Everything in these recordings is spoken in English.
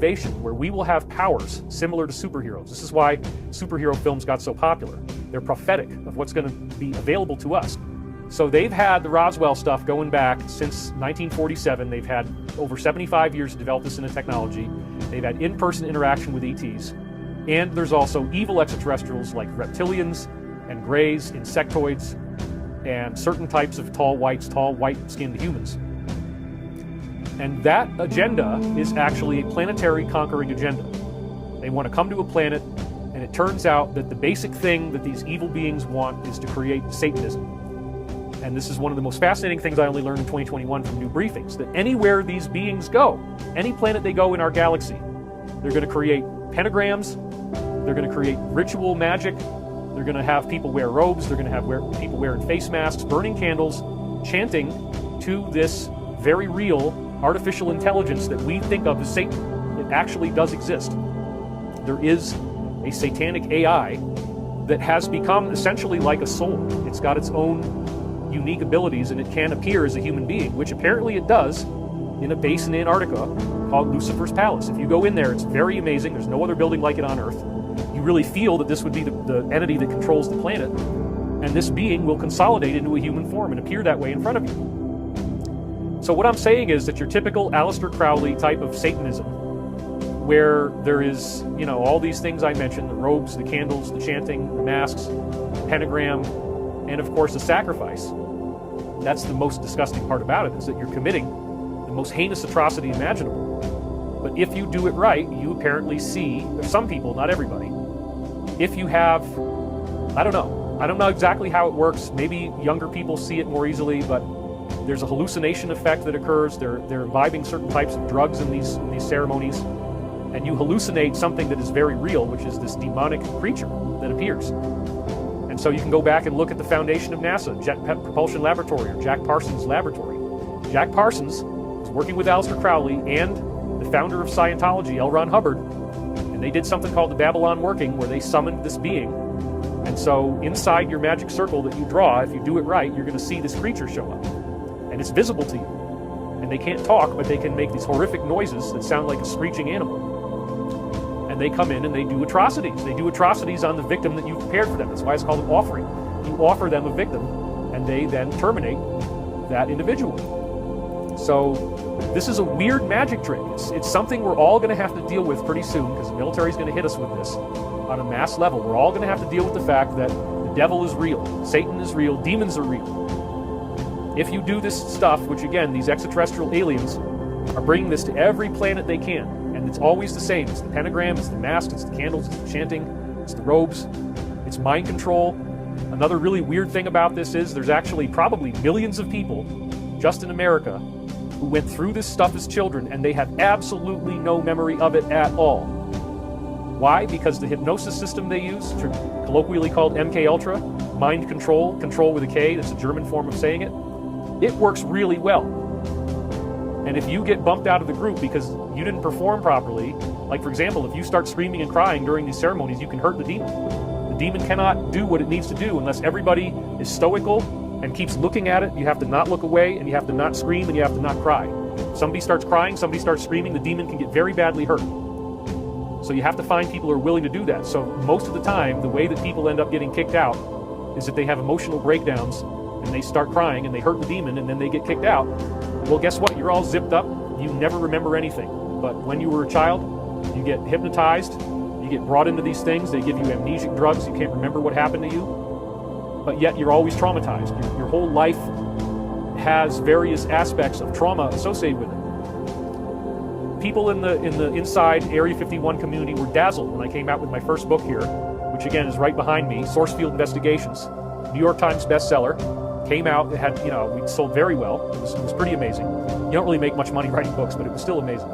where we will have powers similar to superheroes. This is why superhero films got so popular. They're prophetic of what's going to be available to us. So they've had the Roswell stuff going back since 1947. They've had over 75 years to develop this into technology. They've had in-person interaction with ETs. And there's also evil extraterrestrials like reptilians and greys, insectoids, and certain types of tall white-skinned humans. And that agenda is actually a planetary conquering agenda. They want to come to a planet, and it turns out that the basic thing that these evil beings want is to create Satanism. And this is one of the most fascinating things I only learned in 2021 from new briefings, that anywhere these beings go, any planet they go in our galaxy, they're going to create pentagrams, they're going to create ritual magic, they're going to have people wear robes, they're going to have people wearing face masks, burning candles, chanting to this very real artificial intelligence that we think of as Satan. It actually does exist. There is a satanic AI that has become essentially like a soul. It's got its own unique abilities, and it can appear as a human being, which apparently it does in a base in Antarctica called Lucifer's Palace. If you go in there, it's very amazing. There's no other building like it on Earth. You really feel that this would be the entity that controls the planet, and this being will consolidate into a human form and appear that way in front of you. So what I'm saying is that your typical Aleister Crowley type of Satanism, where there is, all these things I mentioned, the robes, the candles, the chanting, the masks, the pentagram, and of course the sacrifice. That's the most disgusting part about it, is that you're committing the most heinous atrocity imaginable. But if you do it right, you apparently see, some people, not everybody, if you have, I don't know exactly how it works. Maybe younger people see it more easily, but there's a hallucination effect that occurs. They're imbibing certain types of drugs in these ceremonies, and you hallucinate something that is very real, which is this demonic creature that appears. And so you can go back and look at the foundation of NASA, Jet Propulsion Laboratory, or Jack Parsons Laboratory. Jack Parsons was working with Aleister Crowley and the founder of Scientology, L. Ron Hubbard, and they did something called the Babylon Working, where they summoned this being. And so inside your magic circle that you draw, if you do it right, you're going to see this creature show up. And it's visible to you. And they can't talk, but they can make these horrific noises that sound like a screeching animal. And they come in and they do atrocities. They do atrocities on the victim that you've prepared for them. That's why it's called an offering. You offer them a victim, and they then terminate that individual. So this is a weird magic trick. It's something we're all going to have to deal with pretty soon, because the military is going to hit us with this on a mass level. We're all going to have to deal with the fact that the devil is real, Satan is real, demons are real. If you do this stuff, which again, these extraterrestrial aliens are bringing this to every planet they can, and it's always the same. It's the pentagram, it's the mask, it's the candles, it's the chanting, it's the robes, it's mind control. Another really weird thing about this is there's actually probably millions of people just in America who went through this stuff as children, and they have absolutely no memory of it at all. Why? Because the hypnosis system they use, colloquially called MK Ultra, mind control, control with a K, that's a German form of saying it, it works really well. And if you get bumped out of the group because you didn't perform properly, like for example, if you start screaming and crying during these ceremonies, you can hurt the demon. The demon cannot do what it needs to do unless everybody is stoical and keeps looking at it. You have to not look away, and you have to not scream, and you have to not cry. If somebody starts crying, somebody starts screaming, the demon can get very badly hurt. So you have to find people who are willing to do that. So most of the time, the way that people end up getting kicked out is that they have emotional breakdowns, and they start crying, and they hurt the demon, and then they get kicked out. Well, guess what? You're all zipped up. You never remember anything. But when you were a child, you get hypnotized, you get brought into these things, they give you amnesic drugs, you can't remember what happened to you, but yet you're always traumatized. Your whole life has various aspects of trauma associated with it. People in the inside Area 51 community were dazzled when I came out with my first book here, which again is right behind me, Source Field Investigations, New York Times bestseller. Came out, it had, we sold very well. It was pretty amazing. You don't really make much money writing books, but it was still amazing.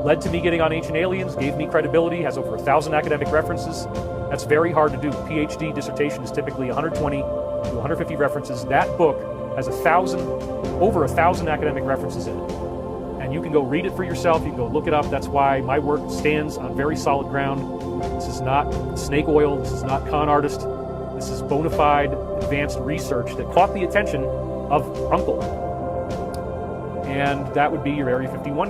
Led to me getting on Ancient Aliens, gave me credibility, has over 1,000 academic references. That's very hard to do. A PhD dissertation is typically 120 to 150 references. That book has over 1,000 academic references in it. And you can go read it for yourself, you can go look it up. That's why my work stands on very solid ground. This is not snake oil, this is not con artist. This is bona fide, advanced research that caught the attention of Uncle. And that would be your Area 51